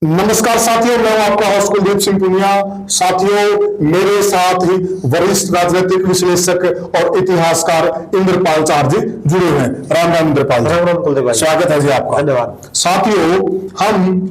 नमस्कार साथियों, मैं आपका होस्ट कुलदीप सिंह पुनिया। साथियों, मेरे साथ ही वरिष्ठ राजनीतिक विश्लेषक और इतिहासकार इंद्रपाल चार जी जुड़े हुए हैं। राम राम इंद्रपाल जी। राम राम कुलदीप भाई। स्वागत है जी आपका। धन्यवाद। साथियों,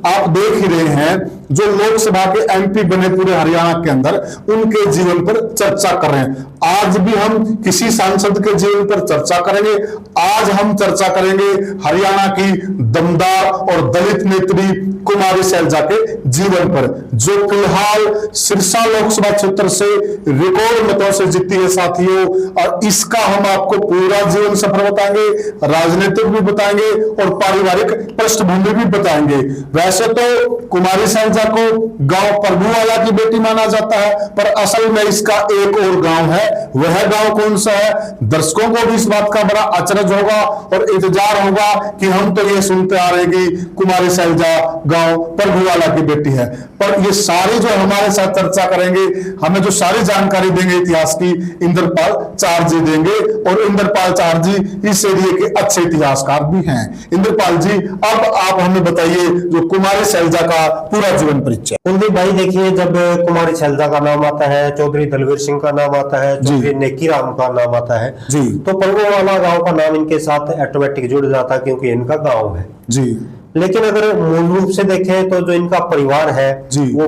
आप देख ही रहे हैं जो लोकसभा के एमपी बने पूरे हरियाणा के अंदर, उनके जीवन पर चर्चा कर रहे हैं। आज भी हम किसी सांसद के जीवन पर चर्चा करेंगे। आज हम चर्चा करेंगे हरियाणा की दमदार और दलित नेत्री कुमारी शैलजा के जीवन पर, जो फिलहाल सिरसा लोकसभा क्षेत्र से रिकॉर्ड मतों से जीती है साथियों। और इसका हम आपको पूरा जीवन सफर बताएंगे, राजनीतिक भी बताएंगे और पारिवारिक पृष्ठभूमि भी बताएंगे। वैसे तो कुमारी शैलजा को गांव प्रभुवाला की बेटी माना जाता है, पर असल में इसका एक और गांव है। वह गांव कौन सा है? दर्शकों को भी इस बात का बड़ा अचरज होगा और इंतजार होगा कि हम तो ये सुनते आ रहे कि कुमारी शैलजा गांव प्रभुवाला की बेटी है, पर ये सारी जो हमारे साथ चर्चा करेंगे, हमें जो सारी जानकारी देंगे इतिहास की, इंद्रपाल चार जी देंगे। और इंद्रपाल चार जी इस एरिया के अच्छे इतिहासकार भी हैं। इंद्रपाल जी, अब आप हमें बताइए जो कुमारी शैलजा का पूरा जीवन परिचय। कुलदीप भाई, देखिए, जब कुमारी शैलजा का नाम आता है, चौधरी दलवीर सिंह का नाम आता है, चौधरी नेकी राम का नाम आता है जी, तो प्रभुवाला गांव का नाम इनके साथ ऑटोमेटिक जुड़ जाता है क्योंकि इनका गांव है जी। लेकिन अगर मूल रूप से देखें तो जो इनका परिवार है जी, वो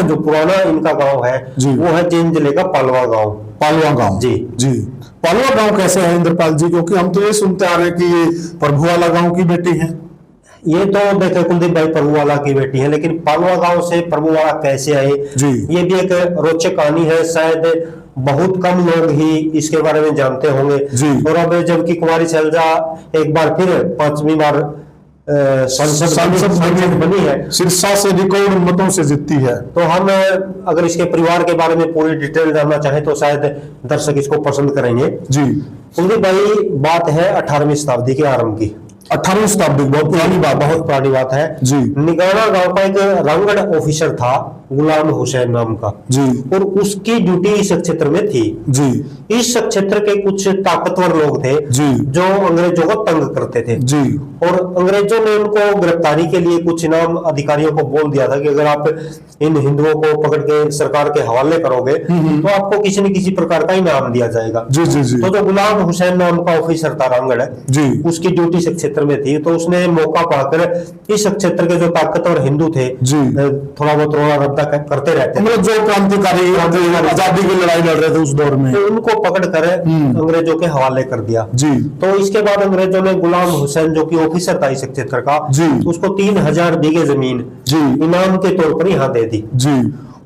जो पुराना इनका गांव है जी, वो है जींद जिले का पालवा गांव। पालवा गांव जी जी। पालवा गांव कैसे है इंद्रपाल जी? क्योंकि हम तो ये सुनते आ रहे हैं कि ये प्रभुवाला गांव की बेटी है। ये तो देखे कुलदीप भाई, प्रभुवाला की बेटी है, लेकिन पालवा गांव से प्रभुवाला कैसे आए जी, ये भी एक रोचक कहानी है। शायद बहुत कम लोग ही इसके बारे में जानते होंगे जी। और अब जबकि कुमारी शैलजा एक बार फिर 5वीं बार संसद बनी है, सिरसा से रिकॉर्ड मतों से जीती है, तो हम अगर इसके परिवार के बारे में पूरी डिटेल जानना चाहें तो शायद दर्शक इसको पसंद करेंगे जी। कुलदीप भाई, बात है 18वीं शताब्दी के आरंभ की। 18वीं शताब्दी, बहुत पुरानी बात है जी। निगाना गांव का एक रामगढ़ ऑफिसर था गुलाम हुसैन नाम का जी, और उसकी ड्यूटी इस क्षेत्र में थी जी। इस क्षेत्र के कुछ ताकतवर लोग थे जी, जो अंग्रेजों को तंग करते थे जी, और अंग्रेजों ने उनको गिरफ्तारी के लिए कुछ इनाम अधिकारियों को बोल दिया था कि अगर आप इन हिंदुओं को पकड़ के सरकार के हवाले करोगे तो आपको किसी न किसी प्रकार का इनाम दिया जाएगा जी जी जी। तो जो गुलाम हुसैन नाम का ऑफिसर था रामगढ़ जी, उसकी ड्यूटी इस क्षेत्र में थी, तो उसने मौका पाकर इस क्षेत्र के जो ताकतवर हिंदू थे जी, थोड़ा बहुत रोड़ा रद्दा करते रहते, मतलब जो क्रांतिकारी आजादी की लड़ाई लड़ रहे थे उस दौर में, तो उनको पकड़कर अंग्रेजों के हवाले कर दिया जी। तो इसके बाद अंग्रेजों ने गुलाम हुसैन जो कि ऑफिसर था इस क्षेत्र का जी, उसको 3000 बीघे जमीन जी इनाम के तौर पर यहाँ दे दी जी।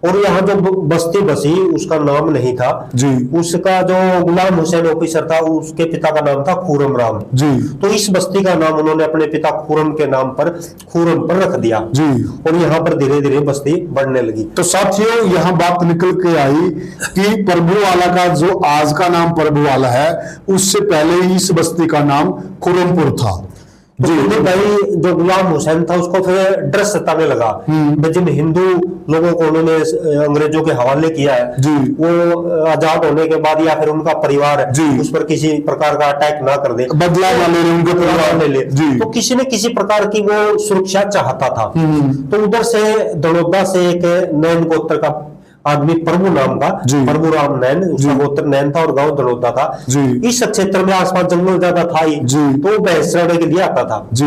और यहाँ जो बस्ती बसी उसका नाम नहीं था जी, उसका जो गुलाम हुसैन ऑफिसर था उसके पिता का नाम था खुरम राम जी। तो इस बस्ती का नाम उन्होंने अपने पिता खुरम के नाम पर खुरम पर रख दिया जी, और यहाँ पर धीरे धीरे बस्ती बढ़ने लगी। तो साथियों, यहाँ बात निकल के आई कि प्रभुवाला का जो आज का नाम प्रभुवाला है, उससे पहले ही इस बस्ती का नाम खुरमपुर था जी। भाई, जो गुलाम हुसैन था उसको फिर डर सताने लगा। जिन हिंदू लोगों को उन्होंने अंग्रेजों के हवाले किया है जी, वो आजाद होने के बाद या फिर उनका परिवार जी उस पर किसी प्रकार का अटैक ना कर दे, बदला ना ले, उनके परिवार ले ले जी, तो किसी न किसी प्रकार की वो सुरक्षा चाहता था। तो उधर से दड़ोदा से एक नैन गोत्र का आदमी प्रभु नाम का, प्रभु राम नैन, उसका गोत्र नैन था और गांव दड़ोदा था जी। इस क्षेत्र में आसपास जंगल ज्यादा था ही जी, तो भैंस चराने के लिए आता था जी।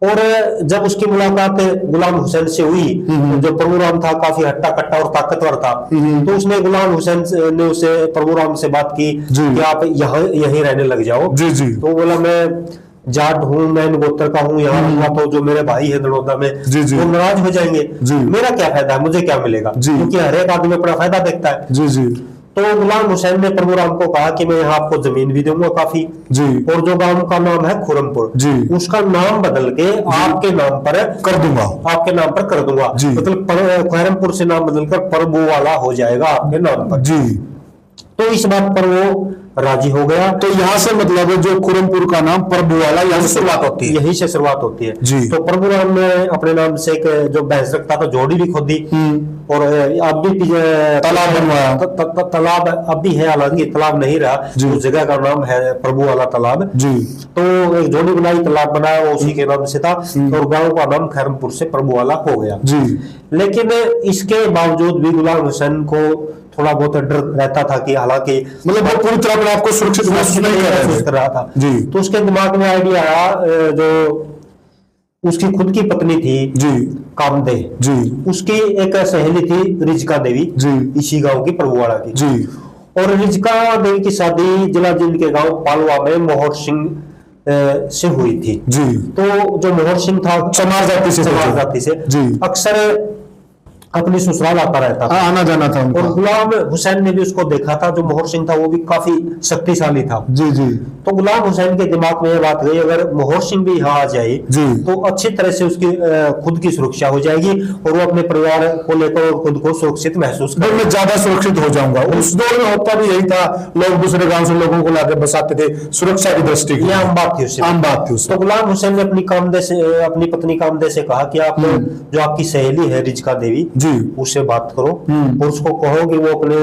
और जब उसकी मुलाकात गुलाम हुसैन से हुई, जो प्रभु राम था काफी हट्टा कट्टा और ताकतवर था, तो उसने गुलाम हुसैन ने उसे प्रभु राम से बात की कि आप यहीं रहने लग जाओ जी जी। तो बोला, मैं जाट हूँ, मैं गोत्र का हूँ, यहाँ रहूंगा तो जो मेरे भाई है दड़ोदा में वो नाराज हो जाएंगे जी। मेरा क्या फायदा है, मुझे क्या मिलेगा, क्योंकि हर एक आदमी अपना फायदा देखता है जी जी। तो गुलाम हुसैन ने प्रभु राम को कहा कि मैं यहाँ आपको जमीन भी दूंगा काफी जी, और जो गांव का नाम है खुरमपुर जी, उसका नाम बदल के आपके नाम पर कर दूंगा, आपके नाम पर कर दूंगा, मतलब खुरमपुर से नाम बदलकर प्रभुवाला हो जाएगा आपके नाम पर जी। तो इस बात पर वो राजी हो गया। तो यहाँ से मतलब जो खुरमपुर का नाम प्रभुवाला, यहाँ से शुरुआत होती है, यही से शुरुआत होती है जी। तो प्रभुराम ने अपने नाम से एक जो भैंस रखता था जोड़ी भी खोदी और अब भी तालाब बनवाया। तालाब अब भी है, हालांकि तालाब नहीं रहा, उस जगह का नाम है प्रभुवाला तालाब जी। तो एक जोड़ी बनाई, तालाब बनाया, वो उसी के नाम से था और गांव का नाम खैरमपुर से प्रभुवाला हो गया जी। लेकिन इसके बावजूद भी गुलाम हुसैन को थोड़ा बहुत डर रहता था कि हालांकि मतलब वो पूरी तरह अपने आप को सुरक्षित महसूस नहीं कर रहा था जी। तो उसके दिमाग में आइडिया आया, जो उसकी खुद की पत्नी थी जी कामदेव जी, उसकी एक सहेली थी रिजका देवी जी, इसी गांव की प्रभुवाड़ा की जी, और रिजका देवी की शादी जिला जींद के गांव पालवा में मोहर सिंह से हुई थी जी। तो जो मोहर सिंह था चमार जाति से जी अक्सर अपनी ससुराल आता रहता था, आना जाना था उनका। और गुलाम हुसैन ने भी उसको देखा था, जो मोहर सिंह था वो भी काफी शक्तिशाली था जी जी। तो गुलाम हुसैन के दिमाग में ये बात गई, अगर मोहर सिंह भी यहाँ आ जाए जी तो अच्छी तरह से उसकी खुद की सुरक्षा हो जाएगी और वो अपने परिवार को लेकर और खुद को सुरक्षित महसूस भाई मैं ज्यादा सुरक्षित हो जाऊंगा। उस दौर में होता भी यही था, लोग दूसरे गांव से लोगों को लाकर बसाते थे सुरक्षा की दृष्टि की, ये आम बात थी उससे। आम बात थी उससे। तो गुलाम हुसैन ने अपनी पत्नी कामदेव से कहा कि आप जो आपकी सहेली है रिजका देवी जी उससे बात करो और उसको कहो कि वो अपने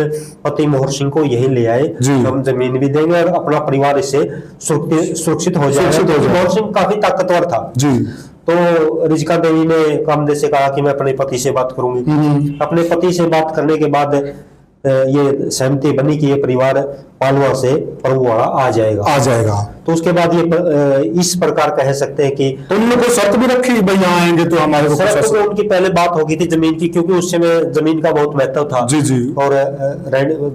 पति मोहर सिंह को यही ले आए, हम जमीन भी देंगे और अपना परिवार इससे सुरक्षित हो जाएगा। मोहर सिंह काफी ताकतवर था जी। तो रिजका देवी ने कामदेव से कहा कि मैं अपने पति से बात करूंगी। अपने पति से बात करने के बाद ये सहमति बनी कि ये परिवार पालवा से प्रभुवाड़ा आ जाएगा। तो उसके बाद ये इस प्रकार कह सकते हैं कि उन्होंने कोई शर्त भी रखी भाई यहाँ आएंगे तो हमारे को शर्त तो उनकी पहले बात हो गई थी जमीन की, क्योंकि उस समय जमीन का बहुत महत्व था जी जी और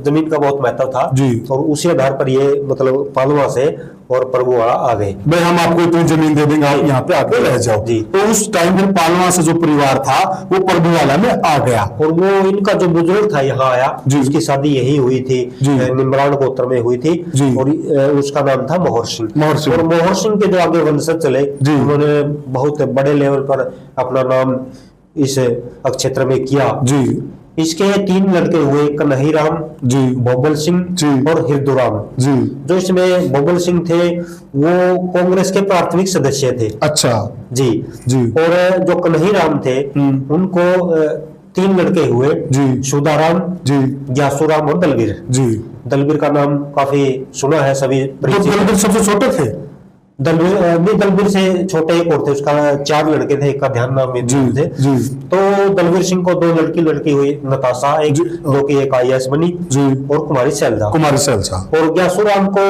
जमीन का बहुत महत्व था जी। और उसी आधार पर ये मतलब पालवा से और प्रभुवाड़ा आ गए, भाई हम आपको इतनी जमीन दे देंगे, आप यहाँ पे आके रह जाओ जी। तो उस टाइम में पालवा से जो परिवार था वो प्रभुवाला में आ गया और वो इनका जो बुजुर्ग था यहाँ आया, उसकी शादी यही हुई थी, निम्रान गोत्र में हुई थी और उसका नाम था मोहर सिंह। और मोहर सिंह के जो आगे वंशज चले उन्होंने बहुत बड़े लेवल पर अपना नाम इस क्षेत्र में किया जी। इसके 3 लड़के हुए, कन्हैराम जी, बोबल सिंह जी और हिरदुराम जी। जो इसमें बोबल सिंह थे वो कांग्रेस के प्राथमिक सदस्य थे। अच्छा जी जी। और जो कन्हैराम थे उनको 3 लड़के हुए जी, सुदाराम जी, ग्यासुराम और दलबीर जी। दलबीर का नाम काफी सुना है सभी। दलबीर सबसे छोटे थे, दलबीर से छोटे एक और थे, उसका 4 लड़के थे, एक का ध्यान नाम में थे जी। तो दलबीर सिंह को 2 लड़की हुई, नताशा एक जो कि एक IAS बनी जी और कुमारी सैलजा और ग्यासुराम को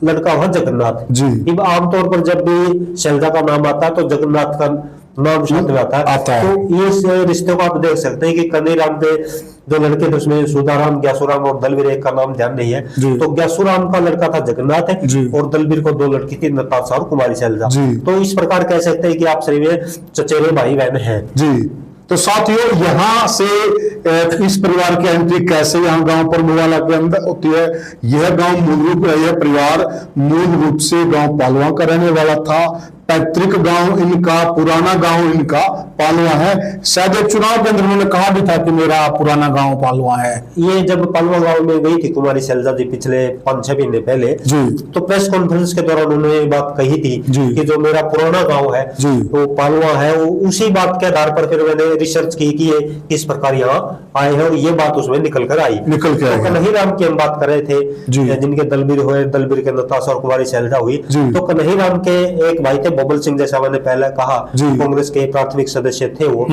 लड़का हुआ जगन्नाथ जी। अब आमतौर पर जब भी सैलजा का नाम आता है तो जगन्नाथ का नाम साथ में आता है। तो इस रिश्ते को आप देख सकते हैं कि कन्हैराम के जो लड़के थे उसमें सुदाराम, ग्यासुराम और दलबीर, एक का नाम ध्यान नहीं है। तो ग्यासुराम का लड़का था जगन्नाथ और दलबीर को 2 लड़की थी, नताशा और कुमारी सैलजा। तो इस प्रकार कह सकते हैं कि आप सभी में चचेरे भाई बहन हैं जी। तो साथियों यहाँ से इस परिवार की एंट्री कैसे यहाँ गांव प्रभुवाला के अंदर होती है। यह गांव यह परिवार मूल रूप से गांव पालवा का रहने वाला था। पैतृक गांव इनका, पुराना गांव इनका पालवा है। शायद चुनाव के अंदर उन्होंने कहा भी था कि मेरा पुराना गांव पालवा है। ये जब पालवा गांव में गई थी कुमारी सैलजा जी पिछले 5-6 महीने पहले जी, तो प्रेस कॉन्फ्रेंस के दौरान उन्होंने ये बात कही थी कि जो मेरा पुराना गांव है वो पालवा है। उसी बात के आधार पर फिर मैंने रिसर्च की कि ये किस प्रकार यहाँ आए हैं और ये बात उसमें निकल कर आई। तो कन्हैराम की हम बात कर रहे थे जिनके दलबीर हुए, दलबीर के नताशा और कुमारी सैलजा हुई। तो कन्हैराम के एक भाई थे बोबल सिंह, जैसा मैंने पहले कहा कांग्रेस के प्राथमिक सदस्य थे वो।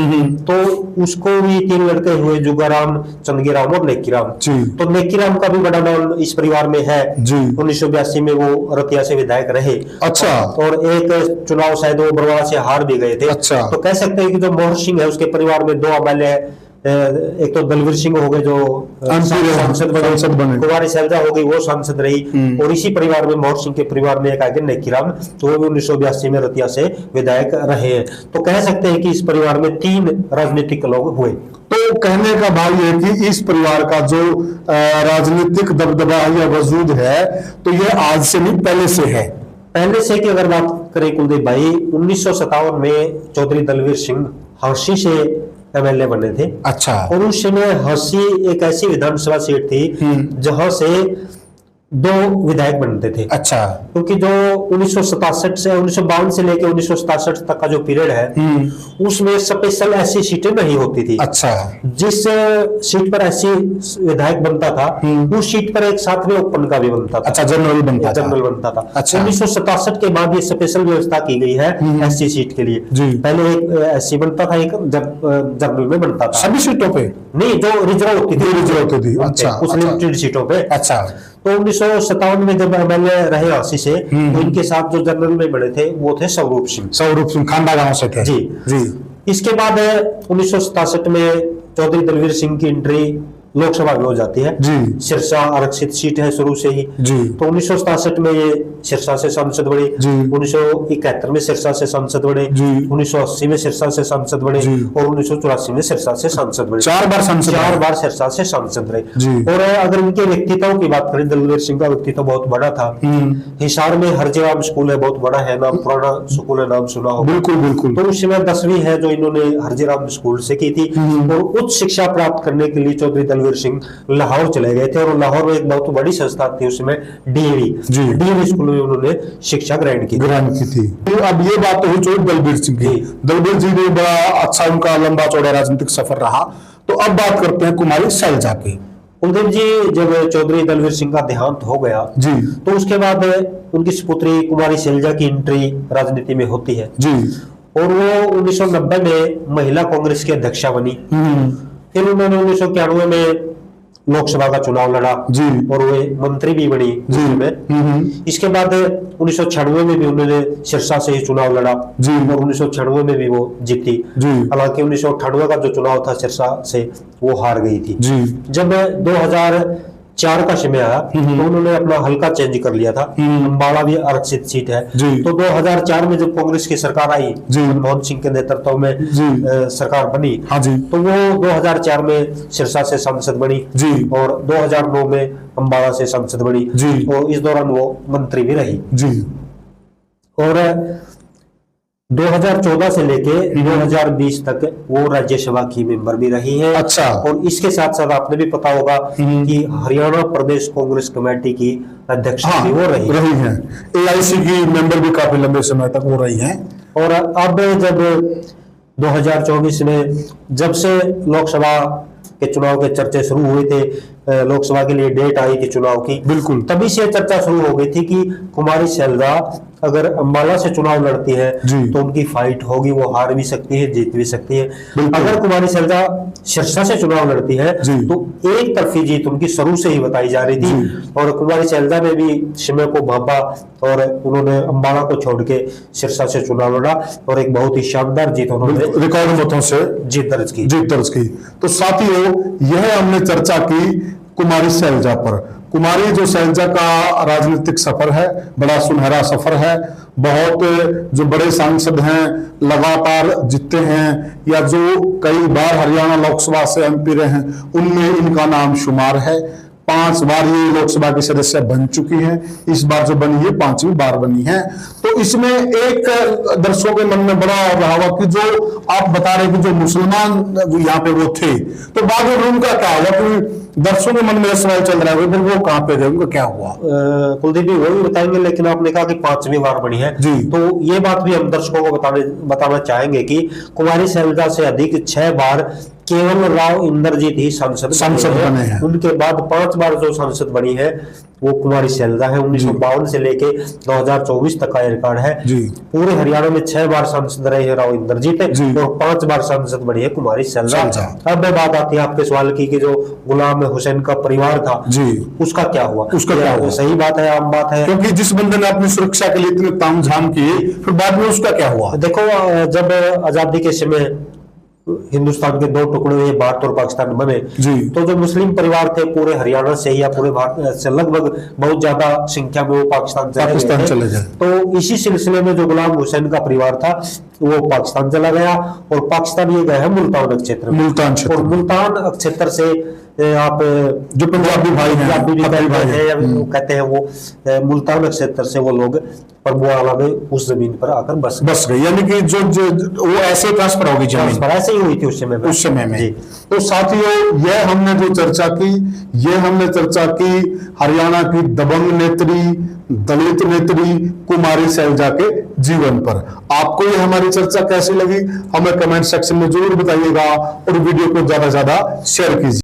तो उसको भी 3 लड़के हुए, जुगाराम, चंदगीराम और नेकीराम। तो नेकीराम का भी बड़ा नाम इस परिवार में है। 1982 में वो रतिया से विधायक रहे। अच्छा। और एक चुनाव शायद वो बरवाड़ा से हार भी गए थे। अच्छा। तो कह सकते हैं कि जो मोहर सिंह है उसके परिवार में 2 अमल है, एक तो दलबीर सिंह हो गए जो सांसद बने, कुमारी सैलजा हो गई वो सांसद रही और इसी परिवार में मोहर सिंह के परिवार में एक आगे नेकीराम, तो वो 1982 में रतिया से विधायक रहे हैं। तो कह सकते हैं कि इस परिवार में 3 राजनीतिक लोग हुए। तो कहने का भाव ये कि इस परिवार का जो राजनीतिक दबदबा या वजूद है तो ये आज से नहीं पहले से है। पहले से की अगर बात करें कुलदीप भाई, 1957 में चौधरी दलबीर सिंह हर्षी से MLA बने थे। अच्छा। और उस समय हंसी एक ऐसी विधानसभा सीट थी जहां से 2 विधायक बनते थे। अच्छा। क्योंकि जो 1967 से 1952 से लेकर 1967 तक का जो पीरियड है, उसमें स्पेशल ऐसी सीटें नहीं होती थी। अच्छा। जिस सीट पर ऐसी विधायक बनता था, उस सीट पर एक साथ में ओपन का भी बनता था। अच्छा, जनरल बनता था। अच्छा। 1967 के बाद ये स्पेशल व्यवस्था की गई है एससी सीट के लिए। जी। पहले एक एससी बनता था, एक जनरल में बनता था। सभी सीटों पे नहीं, जो रिजर्व होती थी। अच्छा, कुछ लिमिटेड सीटों पे। अच्छा। तो 1957 में जब एमएलए रहे 80 से, तो इनके साथ जो जनरल में बने थे वो थे स्वरूप सिंह खांडा गांव से थे। जी। जी। इसके बाद 1967 में चौधरी दलवीर सिंह की एंट्री लोकसभा में हो जाती है। जी। सिरसा आरक्षित सीट है शुरू से ही। जी। तो 1967 में ये सिरसा से सांसद बने। जी। 1971 में सिरसा से सांसद बने। जी। 1980 में सिरसा से सांसद बने। जी। और 1984 में सिरसा से सांसद बने। 4 बार सांसद। 4 बार सिरसा से सांसद रहे। जी। और अगर इनके व्यक्तित्व की बात करें, दलवीर सिंह का व्यक्तित्व बहुत बड़ा था। हिसार में हरजेराम स्कूल है, बहुत बड़ा है, नाम पुराना स्कूल है, नाम सुना होगा। बिल्कुल बिल्कुल। तो उसमें 10वीं है जो इन्होंने हरजेराम स्कूल से की थी। और उच्च शिक्षा प्राप्त करने के लिए चौधरी दलवीर सिंह लाहौर चले गए थे, और लाहौर में एक बहुत बड़ी संस्था थी उसमें, डीएवी स्कूल में उन्होंने शिक्षा ग्रहण की थी। अब ये बात तो हुई चौधरी दलवीर सिंह की। दलवीर जी ने बड़ा अच्छा, उनका लंबा चौड़ा राजनीतिक सफर रहा। तो अब बात करते हैं कुमारी शैलजा की। कुलदीप जी, जब चौधरी दलवीर सिंह का देहांत हो गया जी, तो उसके बाद उनकी सुपुत्री कुमारी शैलजा की एंट्री राजनीति में होती है जी। और वो 1990 में महिला कांग्रेस की अध्यक्षा बनी। फिर उन्होंने 1991 में लोकसभा का चुनाव लड़ा जी, और वे मंत्री भी बनी जी में। इसके बाद 1996 में भी उन्होंने सिरसा से ही चुनाव लड़ा जी, और 1996 में भी वो जीती। हालांकि 1998 का जो चुनाव था सिरसा से, वो हार गई थी जी। जब 2004 का समय आया तो उन्होंने अपना हल्का चेंज कर लिया था। अम्बाला भी आरक्षित सीट है। तो 2004 में जब कांग्रेस की सरकार आई, मनमोहन सिंह के नेतृत्व में सरकार बनी, हाँ जी, तो वो 2004 में सिरसा से सांसद बनी जी, और 2009 में अम्बाला से सांसद बनी जी, और इस दौरान वो मंत्री भी रही जी। और 2014 से लेके 2020 तक वो राज्यसभा की मेंबर भी रही है। अच्छा। और इसके साथ साथ आपने भी पता होगा कि हरियाणा प्रदेश कांग्रेस कमेटी की अध्यक्ष भी वो रही हैं। एआईसी की मेंबर भी काफी लंबे समय तक वो रही हैं। और अब जब 2024 में जब से लोकसभा के चुनाव के चर्चे शुरू हुए थे, लोकसभा के लिए डेट आई थी चुनाव की, बिल्कुल, तभी से चर्चा शुरू हो गई थी कि कुमारी शैलजा अगर अम्बाला से चुनाव लड़ती है तो उनकी फाइट होगी, वो हार भी सकती है, जीत भी सकती है। अगर कुमारी शैलजा सिरसा से चुनाव लड़ती है तो एक तरफी जीत उनकी शुरू से ही बताई जा रही थी। और कुमारी शैलजा ने भी समय को भांपा और उन्होंने अम्बाला को छोड़ के सिरसा से चुनाव लड़ा और एक बहुत ही शानदार जीत उन्होंने रिकॉर्ड मतों से जीत दर्ज की। तो साथियों, यह हमने चर्चा की कुमारी शैलजा पर। कुमारी जो शैलजा का राजनीतिक सफर है, बड़ा सुनहरा सफर है। बहुत जो बड़े सांसद हैं, लगातार जीतते हैं, या जो कई बार हरियाणा लोकसभा से एमपी रहे हैं, उनमें इनका नाम शुमार है। 5 बार ये लोकसभा की सदस्य बन चुकी हैं। इस बार जो बनी है 5वीं बार बनी है। तो इसमें एक दर्शकों के मन में बड़ा रहा हुआ कि जो आप बता रहे कि जो मुसलमान यहाँ पे वो थे, तो बाद में उनका क्या हुआ? कि दर्शकों के मन में सवाल चल रहा है, फिर वो कहाँ पे गए, उनका क्या हुआ? कुलदीप जी वो भी बताएंगे, लेकिन आपने कहा कि 5वीं बार बनी है जी। तो ये बात भी हम दर्शकों को बताना चाहेंगे कि कुमारी शैलजा से अधिक 6 बार केवल राव इंद्रजीत ही सांसद बने हैं। उनके बाद 5 बार जो सांसद बनी है वो कुमारी शैलजा है। 1952 से लेके 2024 तक का रिकॉर्ड है। पूरे हरियाणा में 6 बार सांसद रहे हैं राव इंद्रजीत और 5 बार सांसद बनी है कुमारी शैलजा। अब बात आती है आपके सवाल की कि जो गुलाम हुसैन का परिवार था उसका क्या हुआ? सही बात है, आम बात है, क्योंकि जिस बंदे ने अपनी सुरक्षा के लिए इतने तामझाम किए, फिर बाद में उसका क्या हुआ? देखो, जब आजादी के समय हिंदुस्तान के 2 टुकड़े हुए, भारत और पाकिस्तान बने, तो जो मुस्लिम परिवार थे पूरे हरियाणा से या पूरे भारत से लगभग बहुत ज्यादा संख्या में वो पाकिस्तान चले गए। तो इसी सिलसिले में जो गुलाम हुसैन का परिवार था वो पाकिस्तान चला गया, और पाकिस्तान ये गया है मुल्तान क्षेत्र में। मुल्तान क्षेत्र। और मुल्तान क्षेत्र से आप जो पंजाबी भाई हैं, पंजाबी भी अकबरी भाई हैं, वो कहते हैं, वो मुल्तान क्षेत्र से वो लोग परबुआला में उस जमीन पर आकर बस गए, यानी कि जो वो ऐसे ट्रांसफर होगी जमीन, ट्रांसफर ऐसे ही हुई थी उस समय में। उस समय में। जी। तो साथियों, यह हमने जो चर्चा की, ये हमने चर्चा की हरियाणा की दबंग नेत्री, दलित नेत्री कुमारी शैलजा के जीवन पर। आपको ये हमारी चर्चा कैसी लगी, हमें कमेंट सेक्शन में जरूर बताइएगा, और वीडियो को ज्यादा से ज्यादा शेयर कीजिए।